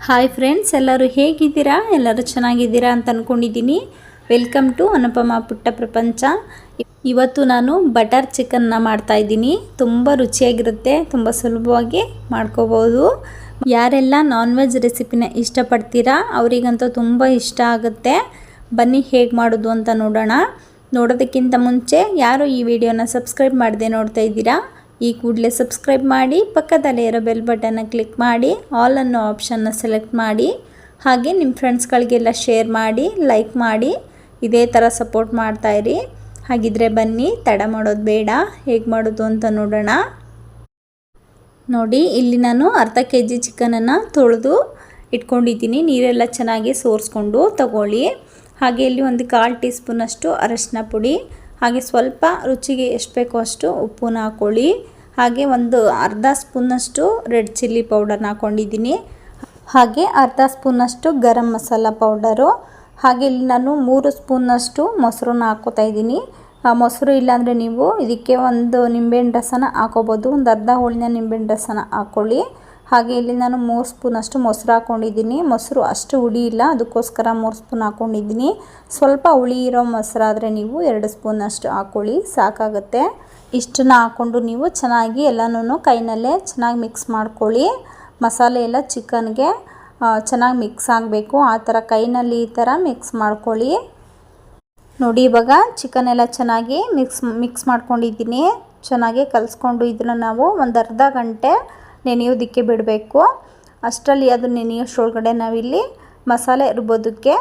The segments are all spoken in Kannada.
ಹಾಯ್ ಫ್ರೆಂಡ್ಸ್, ಎಲ್ಲರೂ ಹೇಗಿದ್ದೀರಾ? ಎಲ್ಲರೂ ಚೆನ್ನಾಗಿದ್ದೀರಾ ಅಂತ ಅಂದ್ಕೊಂಡಿದ್ದೀನಿ. ವೆಲ್ಕಮ್ ಟು ಅನುಪಮ ಪುಟ್ಟ ಪ್ರಪಂಚ. ಇವತ್ತು ನಾನು ಬಟರ್ ಚಿಕನ್ನ ಮಾಡ್ತಾಯಿದ್ದೀನಿ. ತುಂಬ ರುಚಿಯಾಗಿರುತ್ತೆ, ತುಂಬ ಸುಲಭವಾಗಿ ಮಾಡ್ಕೋಬೋದು. ಯಾರೆಲ್ಲ ನಾನ್ ವೆಜ್ ರೆಸಿಪಿನ ಇಷ್ಟಪಡ್ತೀರಾ ಅವರಿಗಂತೂ ತುಂಬ ಇಷ್ಟ ಆಗುತ್ತೆ. ಬನ್ನಿ ಹೇಗೆ ಮಾಡೋದು ಅಂತ ನೋಡೋಣ. ನೋಡೋದಕ್ಕಿಂತ ಮುಂಚೆ ಯಾರು ಈ ವಿಡಿಯೋನ ಸಬ್ಸ್ಕ್ರೈಬ್ ಮಾಡದೆ ನೋಡ್ತಾ ಇದ್ದೀರಾ, ಈ ಕೂಡಲೇ ಸಬ್ಸ್ಕ್ರೈಬ್ ಮಾಡಿ, ಪಕ್ಕದಲ್ಲೇ ಇರೋ ಬೆಲ್ ಬಟನ್ನ ಕ್ಲಿಕ್ ಮಾಡಿ, ಆಲ್ ಅನ್ನೋ ಆಪ್ಷನ್ನ ಸೆಲೆಕ್ಟ್ ಮಾಡಿ, ಹಾಗೆ ನಿಮ್ಮ ಫ್ರೆಂಡ್ಸ್ಗಳಿಗೆಲ್ಲ ಶೇರ್ ಮಾಡಿ, ಲೈಕ್ ಮಾಡಿ, ಇದೇ ಥರ ಸಪೋರ್ಟ್ ಮಾಡ್ತಾಯಿರಿ. ಹಾಗಿದ್ರೆ ಬನ್ನಿ, ತಡ ಮಾಡೋದು ಬೇಡ, ಹೇಗೆ ಮಾಡೋದು ಅಂತ ನೋಡೋಣ. ನೋಡಿ, ಇಲ್ಲಿ ನಾನು ಅರ್ಧ kg ಚಿಕನನ್ನು ತೊಳೆದು ಇಟ್ಕೊಂಡಿದ್ದೀನಿ. ನೀರೆಲ್ಲ ಚೆನ್ನಾಗಿ ಸೋರಿಸ್ಕೊಂಡು ತಗೊಳ್ಳಿ. ಹಾಗೆ ಇಲ್ಲಿ ಒಂದು 1/4 ಟೀ ಸ್ಪೂನಷ್ಟು ಅರಶಿನ ಪುಡಿ, ಹಾಗೆ ಸ್ವಲ್ಪ ರುಚಿಗೆ ಎಷ್ಟು ಬೇಕೋ ಅಷ್ಟು ಉಪ್ಪನ್ನ ಹಾಕ್ಕೊಳ್ಳಿ. ಹಾಗೆ ಒಂದು ಅರ್ಧ ಸ್ಪೂನಷ್ಟು ರೆಡ್ ಚಿಲ್ಲಿ ಪೌಡರ್ನ ಹಾಕ್ಕೊಂಡಿದ್ದೀನಿ. ಹಾಗೆ ಅರ್ಧ ಸ್ಪೂನಷ್ಟು ಗರಂ ಮಸಾಲ ಪೌಡರು. ಹಾಗೆ ಇಲ್ಲಿ ನಾನು 3 ಸ್ಪೂನಷ್ಟು ಮೊಸರನ್ನ ಹಾಕ್ಕೋತಾ ಇದ್ದೀನಿ. ಮೊಸರು ಇಲ್ಲಾಂದರೆ ನೀವು ಇದಕ್ಕೆ ಒಂದು ನಿಂಬೆಹಣ್ಣು ರಸನ ಹಾಕೋಬೋದು. ಒಂದು ಅರ್ಧ ಹೋಳಿನ ನಿಂಬೆಹಣ್ಣು ರಸನ ಹಾಕ್ಕೊಳ್ಳಿ. ಹಾಗೆ ಇಲ್ಲಿ ನಾನು 3 ಸ್ಪೂನಷ್ಟು ಮೊಸರು ಹಾಕ್ಕೊಂಡಿದ್ದೀನಿ. ಮೊಸರು ಅಷ್ಟು ಹುಳಿ ಇಲ್ಲ, ಅದಕ್ಕೋಸ್ಕರ 3 ಸ್ಪೂನ್ ಹಾಕ್ಕೊಂಡಿದ್ದೀನಿ. ಸ್ವಲ್ಪ ಹುಳಿ ಇರೋ ಮೊಸರಾದರೆ ನೀವು 2 ಸ್ಪೂನಷ್ಟು ಹಾಕ್ಕೊಳ್ಳಿ, ಸಾಕಾಗುತ್ತೆ. ಇಷ್ಟನ್ನು ಹಾಕ್ಕೊಂಡು ನೀವು ಚೆನ್ನಾಗಿ ಎಲ್ಲನೂ ಕೈನಲ್ಲೇ ಚೆನ್ನಾಗಿ ಮಿಕ್ಸ್ ಮಾಡ್ಕೊಳ್ಳಿ. ಮಸಾಲೆ ಎಲ್ಲ ಚಿಕನ್ಗೆ ಚೆನ್ನಾಗಿ ಮಿಕ್ಸ್ ಆಗಬೇಕು. ಆ ಥರ ಕೈನಲ್ಲಿ ಈ ಥರ ಮಿಕ್ಸ್ ಮಾಡ್ಕೊಳ್ಳಿ. ನೋಡಿ, ಇವಾಗ ಚಿಕನ್ ಎಲ್ಲ ಚೆನ್ನಾಗಿ ಮಿಕ್ಸ್ ಮಾಡ್ಕೊಂಡಿದ್ದೀನಿ. ಚೆನ್ನಾಗಿ ಕಲಿಸ್ಕೊಂಡು ಇದನ್ನು ನಾವು ಒಂದು ಅರ್ಧ ಗಂಟೆ ನೆನೆಯೋದಕ್ಕೆ ಬಿಡಬೇಕು. ಅಷ್ಟರಲ್ಲಿ ಅದು ನೆನೆಯೋಷ್ಟರೊಳಗಡೆ ನಾವಿಲ್ಲಿ ಮಸಾಲೆ ರುಬ್ಬೋದಕ್ಕೆ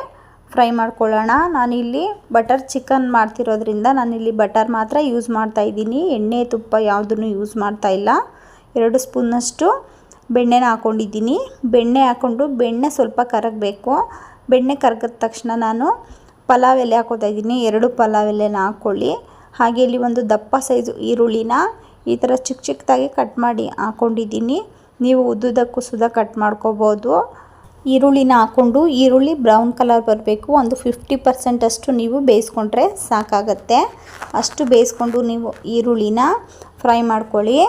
ಫ್ರೈ ಮಾಡ್ಕೊಳ್ಳೋಣ. ನಾನಿಲ್ಲಿ ಬಟರ್ ಚಿಕನ್ ಮಾಡ್ತಿರೋದ್ರಿಂದ ನಾನಿಲ್ಲಿ ಬಟರ್ ಮಾತ್ರ ಯೂಸ್ ಮಾಡ್ತಾಯಿದ್ದೀನಿ. ಎಣ್ಣೆ ತುಪ್ಪ ಯಾವುದನ್ನು ಯೂಸ್ ಮಾಡ್ತಾಯಿಲ್ಲ. 2 ಸ್ಪೂನಷ್ಟು ಬೆಣ್ಣೆನ ಹಾಕ್ಕೊಂಡಿದ್ದೀನಿ. ಬೆಣ್ಣೆ ಹಾಕ್ಕೊಂಡು ಬೆಣ್ಣೆ ಸ್ವಲ್ಪ ಕರಗಬೇಕು. ಬೆಣ್ಣೆ ಕರಗಿದ ತಕ್ಷಣ ನಾನು ಪಲಾವ್ ಎಲೆ ಹಾಕ್ಕೋತಾಯಿದ್ದೀನಿ. 2 ಪಲಾವ್ ಎಲೆನ ಹಾಕ್ಕೊಳ್ಳಿ. ಹಾಗೆ ಇಲ್ಲಿ ಒಂದು ದಪ್ಪ ಸೈಜು ಈರುಳ್ಳಿನ ಈ ಥರ ಚಿಕ್ಕ ಚಿಕ್ಕದಾಗಿ ಕಟ್ ಮಾಡಿ ಹಾಕ್ಕೊಂಡಿದ್ದೀನಿ. ನೀವು ಉದ್ದುದಕ್ಕೂ ಸುದ ಕಟ್ ಮಾಡ್ಕೋಬೋದು. ಈರುಳ್ಳಿನ ಹಾಕ್ಕೊಂಡು ಈರುಳ್ಳಿ ಬ್ರೌನ್ ಕಲರ್ ಬರಬೇಕು. ಒಂದು 50% ಅಷ್ಟು ನೀವು ಬೇಯಿಸ್ಕೊಂಡ್ರೆ ಸಾಕಾಗತ್ತೆ. ಅಷ್ಟು ಬೇಯಿಸ್ಕೊಂಡು ನೀವು ಈರುಳ್ಳಿನ ಫ್ರೈ ಮಾಡ್ಕೊಳ್ಳಿ.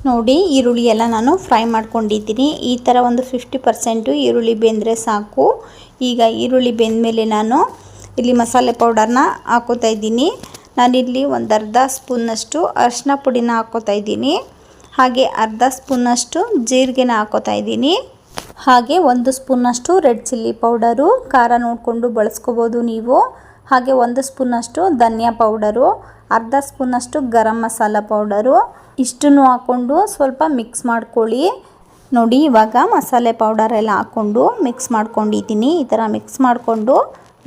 ನೋಡಿ, ಈರುಳ್ಳಿ ಎಲ್ಲ ನಾನು ಫ್ರೈ ಮಾಡ್ಕೊಂಡಿದ್ದೀನಿ. ಈ ಥರ ಒಂದು 50% ಈರುಳ್ಳಿ ಬೆಂದರೆ ಸಾಕು. ಈಗ ಈರುಳ್ಳಿ ಬೆಂದಮೇಲೆ ನಾನು ಇಲ್ಲಿ ಮಸಾಲೆ ಪೌಡರ್ನ ಹಾಕ್ಕೋತಾ ಇದ್ದೀನಿ. ನಾನಿಲ್ಲಿ ಒಂದು ಅರ್ಧ ಸ್ಪೂನಷ್ಟು ಅರಿಶಿನ ಪುಡಿನ ಹಾಕ್ಕೋತಾ ಇದ್ದೀನಿ. ಹಾಗೆ ಅರ್ಧ ಸ್ಪೂನಷ್ಟು ಜೀರಿಗೆನ ಹಾಕ್ಕೋತಾ ಇದ್ದೀನಿ. ಹಾಗೆ 1 ಸ್ಪೂನಷ್ಟು ರೆಡ್ ಚಿಲ್ಲಿ ಪೌಡರು, ಖಾರ ನೋಡಿಕೊಂಡು ಬಳಸ್ಕೋಬೋದು ನೀವು. ಹಾಗೆ 1 ಸ್ಪೂನಷ್ಟು ಧನಿಯಾ ಪೌಡರು, ಅರ್ಧ ಸ್ಪೂನಷ್ಟು ಗರಂ ಮಸಾಲ ಪೌಡರು. ಇಷ್ಟನ್ನು ಹಾಕ್ಕೊಂಡು ಸ್ವಲ್ಪ ಮಿಕ್ಸ್ ಮಾಡ್ಕೊಳ್ಳಿ. ನೋಡಿ, ಇವಾಗ ಮಸಾಲೆ ಪೌಡರ್ ಎಲ್ಲ ಹಾಕ್ಕೊಂಡು ಮಿಕ್ಸ್ ಮಾಡ್ಕೊಂಡಿದ್ದೀನಿ. ಈ ಥರ ಮಿಕ್ಸ್ ಮಾಡಿಕೊಂಡು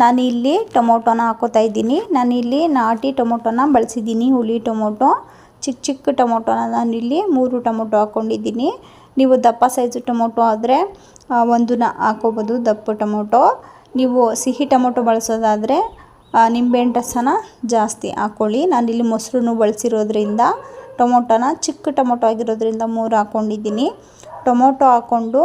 ನಾನಿಲ್ಲಿ ಟೊಮೊಟೊನ ಹಾಕ್ಕೋತಾ ಇದ್ದೀನಿ. ನಾನಿಲ್ಲಿ ನಾಟಿ ಟೊಮೊಟೊನ ಬಳಸಿದ್ದೀನಿ, ಹುಳಿ ಟೊಮೊಟೊ. ಚಿಕ್ಕ ಚಿಕ್ಕ ಟೊಮೊಟೊನ ನಾನಿಲ್ಲಿ 3 ಟೊಮೊಟೊ ಹಾಕ್ಕೊಂಡಿದ್ದೀನಿ. ನೀವು ದಪ್ಪ ಸೈಜು ಟೊಮೊಟೊ ಆದರೆ ಒಂದನ್ನ ಹಾಕ್ಕೋಬೋದು, ದಪ್ಪ ಟೊಮೊಟೊ. ನೀವು ಸಿಹಿ ಟೊಮೊಟೊ ಬಳಸೋದಾದರೆ ನಿಂಬೆಹಣ್ಣು ರಸನ ಜಾಸ್ತಿ ಹಾಕ್ಕೊಳ್ಳಿ. ನಾನಿಲ್ಲಿ ಮೊಸರು ಬಳಸಿರೋದ್ರಿಂದ ಟೊಮೊಟೊನ ಚಿಕ್ಕ ಟೊಮೊಟೊ ಆಗಿರೋದ್ರಿಂದ 3 ಹಾಕ್ಕೊಂಡಿದ್ದೀನಿ. ಟೊಮೊಟೊ ಹಾಕ್ಕೊಂಡು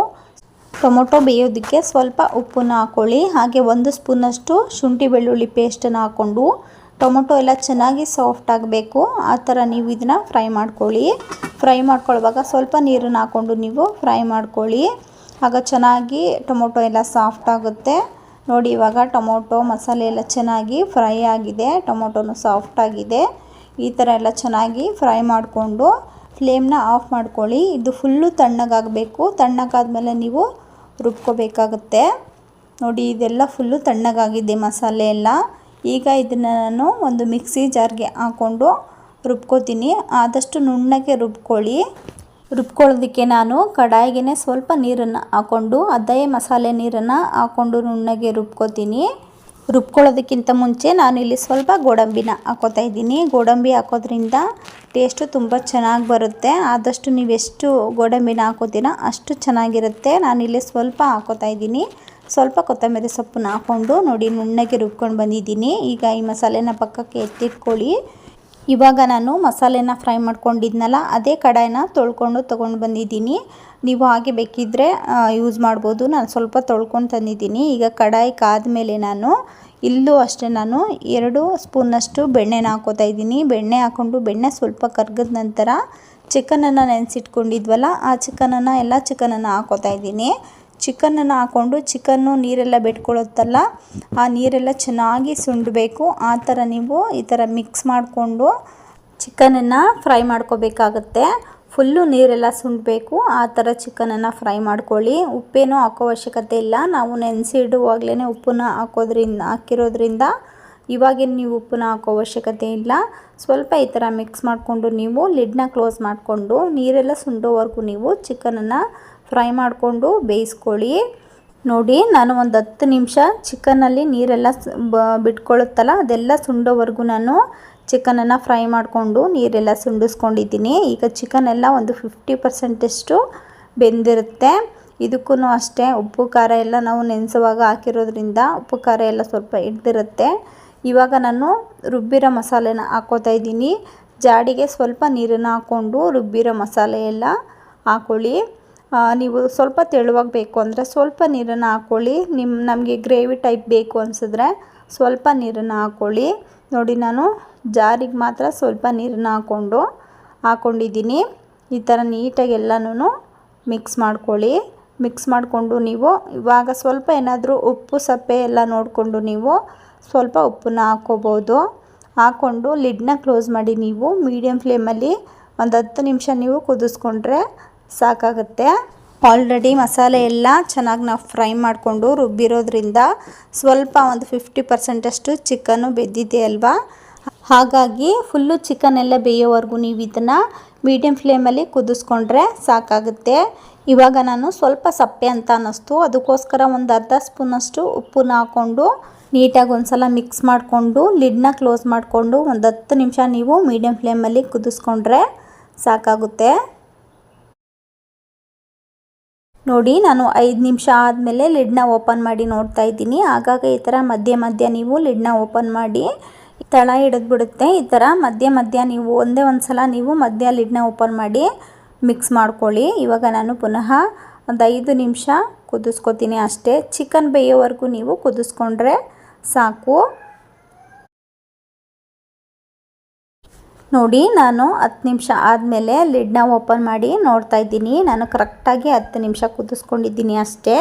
ಟೊಮೊಟೊ ಬೇಯೋದಕ್ಕೆ ಸ್ವಲ್ಪ ಉಪ್ಪನ್ನ ಹಾಕ್ಕೊಳ್ಳಿ. ಹಾಗೆ 1 ಸ್ಪೂನಷ್ಟು ಶುಂಠಿ ಬೆಳ್ಳುಳ್ಳಿ ಪೇಸ್ಟನ್ನು ಹಾಕ್ಕೊಂಡು ಟೊಮೊಟೊ ಎಲ್ಲ ಚೆನ್ನಾಗಿ ಸಾಫ್ಟ್ ಆಗಬೇಕು. ಆ ಥರ ನೀವು ಇದನ್ನು ಫ್ರೈ ಮಾಡ್ಕೊಳ್ಳಿ. ಫ್ರೈ ಮಾಡ್ಕೊಳ್ಳುವಾಗ ಸ್ವಲ್ಪ ನೀರನ್ನು ಹಾಕ್ಕೊಂಡು ನೀವು ಫ್ರೈ ಮಾಡ್ಕೊಳ್ಳಿ. ಆಗ ಚೆನ್ನಾಗಿ ಟೊಮೊಟೊ ಎಲ್ಲ ಸಾಫ್ಟ್ ಆಗುತ್ತೆ. ನೋಡಿ, ಇವಾಗ ಟೊಮೊಟೊ ಮಸಾಲೆ ಎಲ್ಲ ಚೆನ್ನಾಗಿ ಫ್ರೈ ಆಗಿದೆ, ಟೊಮೊಟೊನು ಸಾಫ್ಟ್ ಆಗಿದೆ. ಈ ಥರ ಎಲ್ಲ ಚೆನ್ನಾಗಿ ಫ್ರೈ ಮಾಡಿಕೊಂಡು ಫ್ಲೇಮ್ನ ಆಫ್ ಮಾಡ್ಕೊಳ್ಳಿ. ಇದು ಫುಲ್ಲು ತಣ್ಣಗಾಗಬೇಕು. ತಣ್ಣಗಾದ್ಮೇಲೆ ನೀವು ರುಬ್ಕೋಬೇಕಾಗುತ್ತೆ. ನೋಡಿ, ಇದೆಲ್ಲ ಫುಲ್ಲು ತಣ್ಣಗಾಗಿದೆ ಮಸಾಲೆ ಎಲ್ಲ. ಈಗ ಇದನ್ನು ನಾನು ಒಂದು ಮಿಕ್ಸಿ ಜಾರ್ಗೆ ಹಾಕ್ಕೊಂಡು ರುಬ್ಕೋತೀನಿ. ಆದಷ್ಟು ನುಣ್ಣಗೆ ರುಬ್ಕೊಳ್ಳಿ. ರುಬ್ಕೊಳ್ಳೋದಕ್ಕೆ ನಾನು ಕಡಾಯಿಗೆ ಸ್ವಲ್ಪ ನೀರನ್ನು ಹಾಕ್ಕೊಂಡು ಅದೇ ಮಸಾಲೆ ನೀರನ್ನು ಹಾಕ್ಕೊಂಡು ನುಣ್ಣಗೆ ರುಬ್ಕೋತೀನಿ. ರುಬ್ಕೊಳ್ಳೋದಕ್ಕಿಂತ ಮುಂಚೆ ನಾನಿಲ್ಲಿ ಸ್ವಲ್ಪ ಗೋಡಂಬಿನ ಹಾಕ್ಕೋತಾ ಇದ್ದೀನಿ. ಗೋಡಂಬಿ ಹಾಕೋದ್ರಿಂದ ಟೇಸ್ಟು ತುಂಬ ಚೆನ್ನಾಗಿ ಬರುತ್ತೆ. ಆದಷ್ಟು ನೀವೆಷ್ಟು ಗೋಡಂಬಿನ ಹಾಕೋತೀರ ಅಷ್ಟು ಚೆನ್ನಾಗಿರುತ್ತೆ. ನಾನಿಲ್ಲಿ ಸ್ವಲ್ಪ ಹಾಕ್ಕೋತಾ ಇದ್ದೀನಿ. ಸ್ವಲ್ಪ ಕೊತ್ತಂಬರಿ ಸೊಪ್ಪನ್ನ ಹಾಕ್ಕೊಂಡು ನೋಡಿ ನುಣ್ಣಗೆ ರುಬ್ಕೊಂಡು ಬಂದಿದ್ದೀನಿ. ಈಗ ಈ ಮಸಾಲೆನ ಪಕ್ಕಕ್ಕೆ ಎತ್ತಿಟ್ಕೊಳ್ಳಿ. ಇವಾಗ ನಾನು ಮಸಾಲೆನ ಫ್ರೈ ಮಾಡ್ಕೊಂಡಿದ್ನಲ್ಲ, ಅದೇ ಕಡಾಯಿನ ತೊಳ್ಕೊಂಡು ತೊಗೊಂಡು ಬಂದಿದ್ದೀನಿ. ನೀವು ಹಾಗೆ ಬೇಕಿದ್ದರೆ ಯೂಸ್ ಮಾಡ್ಬೋದು. ನಾನು ಸ್ವಲ್ಪ ತೊಳ್ಕೊಂಡು ತಂದಿದ್ದೀನಿ. ಈಗ ಕಡಾಯಿ ಕಾದ್ಮೇಲೆ ನಾನು ಇಲ್ಲೂ ಅಷ್ಟೇ ನಾನು 2 ಸ್ಪೂನಷ್ಟು ಬೆಣ್ಣೆನ ಹಾಕ್ಕೋತಾ ಇದ್ದೀನಿ. ಬೆಣ್ಣೆ ಹಾಕ್ಕೊಂಡು ಬೆಣ್ಣೆ ಸ್ವಲ್ಪ ಕರ್ಗಿದ ನಂತರ ಚಿಕನನ್ನು ನೆನೆಸಿಟ್ಕೊಂಡಿದ್ವಲ್ಲ, ಆ ಚಿಕನನ್ನು ಎಲ್ಲ ಚಿಕನನ್ನು ಹಾಕ್ಕೋತಾ ಇದ್ದೀನಿ. ಚಿಕನನ್ನು ಹಾಕ್ಕೊಂಡು ಚಿಕನ್ನು ನೀರೆಲ್ಲ ಬಿಟ್ಕೊಳ್ಳುತ್ತಲ್ಲ, ಆ ನೀರೆಲ್ಲ ಚೆನ್ನಾಗಿ ಸುಂಡಬೇಕು. ಆ ಥರ ನೀವು ಈ ಥರ ಮಿಕ್ಸ್ ಮಾಡಿಕೊಂಡು ಚಿಕನನ್ನು ಫ್ರೈ ಮಾಡ್ಕೋಬೇಕಾಗತ್ತೆ. ಫುಲ್ಲು ನೀರೆಲ್ಲ ಸುಂಡಬೇಕು. ಆ ಥರ ಚಿಕನನ್ನು ಫ್ರೈ ಮಾಡ್ಕೊಳ್ಳಿ. ಉಪ್ಪೇನೂ ಹಾಕೋ ಅವಶ್ಯಕತೆ ಇಲ್ಲ. ನಾವು ನೆನೆಸಿಡುವಾಗಲೇ ಉಪ್ಪನ್ನ ಹಾಕಿರೋದ್ರಿಂದ ಇವಾಗೇನು ನೀವು ಉಪ್ಪನ್ನ ಹಾಕೋ ಅವಶ್ಯಕತೆ ಇಲ್ಲ. ಸ್ವಲ್ಪ ಈ ಥರ ಮಿಕ್ಸ್ ಮಾಡಿಕೊಂಡು ನೀವು ಲಿಡ್ನ ಕ್ಲೋಸ್ ಮಾಡಿಕೊಂಡು ನೀರೆಲ್ಲ ಸುಂಡೋವರೆಗೂ ನೀವು ಚಿಕನನ್ನು ಫ್ರೈ ಮಾಡಿಕೊಂಡು ಬೇಯಿಸ್ಕೊಳ್ಳಿ. ನೋಡಿ, ನಾನು ಒಂದು 10 ನಿಮಿಷ ಚಿಕನಲ್ಲಿ ನೀರೆಲ್ಲ ಬಿಟ್ಕೊಳ್ಳುತ್ತಲ್ಲ ಅದೆಲ್ಲ ಸುಂಡೋವರೆಗೂ ನಾನು ಚಿಕನನ್ನು ಫ್ರೈ ಮಾಡಿಕೊಂಡು ನೀರೆಲ್ಲ ಸುಂಡಿಸ್ಕೊಂಡಿದ್ದೀನಿ. ಈಗ ಚಿಕನ್ ಎಲ್ಲ ಒಂದು 50% ಬೆಂದಿರುತ್ತೆ. ಇದಕ್ಕೂ ಅಷ್ಟೇ ಉಪ್ಪು ಖಾರ ಎಲ್ಲ ನಾವು ನೆನೆಸುವಾಗ ಹಾಕಿರೋದ್ರಿಂದ ಉಪ್ಪು ಖಾರ ಎಲ್ಲ ಸ್ವಲ್ಪ ಹಿಡ್ದಿರುತ್ತೆ. ಇವಾಗ ನಾನು ರುಬ್ಬಿರೋ ಮಸಾಲೆನ ಹಾಕ್ಕೋತಾ ಇದ್ದೀನಿ. ಜಾಡಿಗೆ ಸ್ವಲ್ಪ ನೀರನ್ನು ಹಾಕ್ಕೊಂಡು ರುಬ್ಬಿರೋ ಮಸಾಲೆ ಎಲ್ಲ ಹಾಕ್ಕೊಳ್ಳಿ. ನೀವು ಸ್ವಲ್ಪ ತೆಳುವಾಗಿ ಬೇಕು ಅಂದರೆ ಸ್ವಲ್ಪ ನೀರನ್ನು ಹಾಕ್ಕೊಳ್ಳಿ. ನಮಗೆ ಗ್ರೇವಿ ಟೈಪ್ ಬೇಕು ಅನಿಸಿದ್ರೆ ಸ್ವಲ್ಪ ನೀರನ್ನು ಹಾಕ್ಕೊಳ್ಳಿ. ನೋಡಿ, ನಾನು ಜಾರಿಗೆ ಮಾತ್ರ ಸ್ವಲ್ಪ ನೀರನ್ನು ಹಾಕ್ಕೊಂಡಿದ್ದೀನಿ. ಈ ಥರ ನೀಟಾಗಿ ಎಲ್ಲನೂ ಮಿಕ್ಸ್ ಮಾಡ್ಕೊಳ್ಳಿ. ಮಿಕ್ಸ್ ಮಾಡಿಕೊಂಡು ನೀವು ಇವಾಗ ಸ್ವಲ್ಪ ಏನಾದರೂ ಉಪ್ಪು ಸಪ್ಪೆ ಎಲ್ಲ ನೋಡಿಕೊಂಡು ನೀವು ಸ್ವಲ್ಪ ಉಪ್ಪನ್ನ ಹಾಕ್ಕೋಬೋದು. ಹಾಕ್ಕೊಂಡು ಲಿಡ್ನ ಕ್ಲೋಸ್ ಮಾಡಿ ನೀವು ಮೀಡಿಯಮ್ ಫ್ಲೇಮಲ್ಲಿ ಒಂದು 10 ನಿಮಿಷ ನೀವು ಕುದಿಸ್ಕೊಂಡ್ರೆ ಸಾಕಾಗುತ್ತೆ. ಆಲ್ರೆಡಿ ಮಸಾಲೆ ಎಲ್ಲ ಚೆನ್ನಾಗಿ ನಾವು ಫ್ರೈ ಮಾಡಿಕೊಂಡು ರುಬ್ಬಿರೋದ್ರಿಂದ ಸ್ವಲ್ಪ ಒಂದು 50% ಚಿಕನ್ನು ಬೆಂದಿದೆ ಅಲ್ವಾ. ಹಾಗಾಗಿ ಫುಲ್ಲು ಚಿಕನ್ ಎಲ್ಲ ಬೇಯೋವರೆಗೂ ನೀವು ಇದನ್ನು ಮೀಡಿಯಮ್ ಫ್ಲೇಮಲ್ಲಿ ಕುದಿಸ್ಕೊಂಡ್ರೆ ಸಾಕಾಗುತ್ತೆ. ಇವಾಗ ನಾನು ಸ್ವಲ್ಪ ಸಪ್ಪೆ ಅಂತ ಅನ್ನಿಸ್ತು, ಅದಕ್ಕೋಸ್ಕರ ಒಂದು ಅರ್ಧ ಸ್ಪೂನಷ್ಟು ಉಪ್ಪನ್ನ ಹಾಕ್ಕೊಂಡು ನೀಟಾಗಿ ಒಂದು ಸಲ ಮಿಕ್ಸ್ ಮಾಡಿಕೊಂಡು ಲಿಡ್ನ ಕ್ಲೋಸ್ ಮಾಡಿಕೊಂಡು ಒಂದು 10 ನಿಮಿಷ ನೀವು ಮೀಡಿಯಮ್ ಫ್ಲೇಮಲ್ಲಿ ಕುದಿಸ್ಕೊಂಡ್ರೆ ಸಾಕಾಗುತ್ತೆ. ನೋಡಿ, ನಾನು 5 ನಿಮಿಷ ಆದಮೇಲೆ ಲಿಡ್ನ ಓಪನ್ ಮಾಡಿ ನೋಡ್ತಾ ಇದ್ದೀನಿ. ಆಗಾಗ ಈ ಥರ ಮಧ್ಯ ನೀವು ಲಿಡ್ನ ಓಪನ್ ಮಾಡಿ ತಳ ಹಿಡಿದ್ಬಿಡುತ್ತೆ. ಈ ಥರ ಮಧ್ಯ ನೀವು ಒಂದೇ ಒಂದು ಸಲ ನೀವು ಲಿಡ್ನ ಓಪನ್ ಮಾಡಿ ಮಿಕ್ಸ್ ಮಾಡ್ಕೊಳ್ಳಿ. ಇವಾಗ ನಾನು ಪುನಃ ಒಂದು 5 ನಿಮಿಷ ಕುದಿಸ್ಕೊತೀನಿ ಅಷ್ಟೇ. ಚಿಕನ್ ಬೇಯೋವರೆಗೂ ನೀವು ಕುದಿಸ್ಕೊಂಡ್ರೆ ಸಾಕು. ನೋಡಿ, ನಾನು 10 ನಿಮಿಷ ಆದಮೇಲೆ ಲಿಡ್ನ ಓಪನ್ ಮಾಡಿ ನೋಡ್ತಾ ಇದ್ದೀನಿ. ನಾನು ಕರೆಕ್ಟಾಗಿ 10 ನಿಮಿಷ ಕುದಿಸ್ಕೊಂಡಿದ್ದೀನಿ ಅಷ್ಟೇ.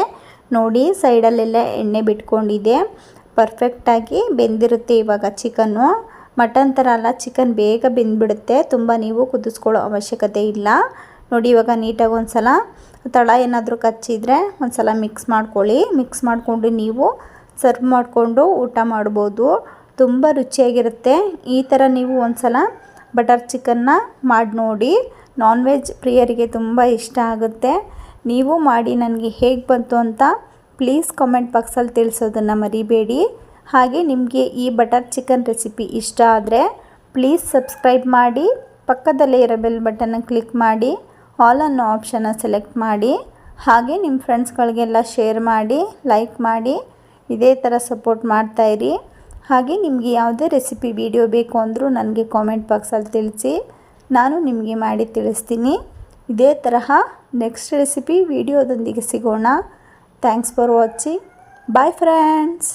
ನೋಡಿ, ಸೈಡಲ್ಲೆಲ್ಲ ಎಣ್ಣೆ ಬಿಟ್ಕೊಂಡಿದೆ. ಪರ್ಫೆಕ್ಟಾಗಿ ಬೆಂದಿರುತ್ತೆ ಇವಾಗ ಚಿಕನ್ನು. ಮಟನ್ ಥರ ಅಲ್ಲ, ಚಿಕನ್ ಬೇಗ ಬೆಂದ್ಬಿಡುತ್ತೆ. ತುಂಬ ನೀವು ಕುದಿಸ್ಕೊಳ್ಳೋ ಅವಶ್ಯಕತೆ ಇಲ್ಲ. ನೋಡಿ, ಇವಾಗ ನೀಟಾಗಿ ಒಂದು ಸಲ ತಳ ಏನಾದರೂ ಕಚ್ಚಿದರೆ ಒಂದು ಸಲ ಮಿಕ್ಸ್ ಮಾಡ್ಕೊಳ್ಳಿ. ಮಿಕ್ಸ್ ಮಾಡಿಕೊಂಡು ನೀವು ಸರ್ವ್ ಮಾಡಿಕೊಂಡು ಊಟ ಮಾಡ್ಬೋದು. ತುಂಬ ರುಚಿಯಾಗಿರುತ್ತೆ. ಈ ಥರ ನೀವು ಒಂದು ಸಲ ಬಟರ್ ಚಿಕನ್ನ ಮಾಡಿ ನೋಡಿ. ನಾನ್ ವೆಜ್ ಪ್ರಿಯರಿಗೆ ತುಂಬ ಇಷ್ಟ ಆಗುತ್ತೆ. ನೀವು ಮಾಡಿ ನನಗೆ ಹೇಗೆ ಬಂತು ಅಂತ ಪ್ಲೀಸ್ ಕಾಮೆಂಟ್ ಬಾಕ್ಸಲ್ಲಿ ತಿಳಿಸೋದನ್ನು ಮರಿಬೇಡಿ. ಹಾಗೆ ನಿಮಗೆ ಈ ಬಟರ್ ಚಿಕನ್ ರೆಸಿಪಿ ಇಷ್ಟ ಆದರೆ ಪ್ಲೀಸ್ ಸಬ್ಸ್ಕ್ರೈಬ್ ಮಾಡಿ, ಪಕ್ಕದಲ್ಲೇ ಇರೋ ಬೆಲ್ ಬಟನ್ನ ಕ್ಲಿಕ್ ಮಾಡಿ, ಆಲ್ ಅನ್ನೋ ಆಪ್ಷನ್ನ ಸೆಲೆಕ್ಟ್ ಮಾಡಿ. ಹಾಗೆ ನಿಮ್ಮ ಫ್ರೆಂಡ್ಸ್ಗಳಿಗೆಲ್ಲ ಶೇರ್ ಮಾಡಿ, ಲೈಕ್ ಮಾಡಿ, ಇದೇ ಥರ ಸಪೋರ್ಟ್ ಮಾಡ್ತಾಯಿರಿ. ಹಾಗೆ ನಿಮಗೆ ಯಾವುದೇ ರೆಸಿಪಿ ವಿಡಿಯೋ ಬೇಕು ಅಂದರೂ ನನಗೆ ಕಾಮೆಂಟ್ ಬಾಕ್ಸಲ್ಲಿ ತಿಳಿಸಿ, ನಾನು ನಿಮಗೆ ಮಾಡಿ ತಿಳಿಸ್ತೀನಿ. ಇದೇ ತರಹ ನೆಕ್ಸ್ಟ್ ರೆಸಿಪಿ ವಿಡಿಯೋದೊಂದಿಗೆ ಸಿಗೋಣ. Thanks for watching. Bye friends.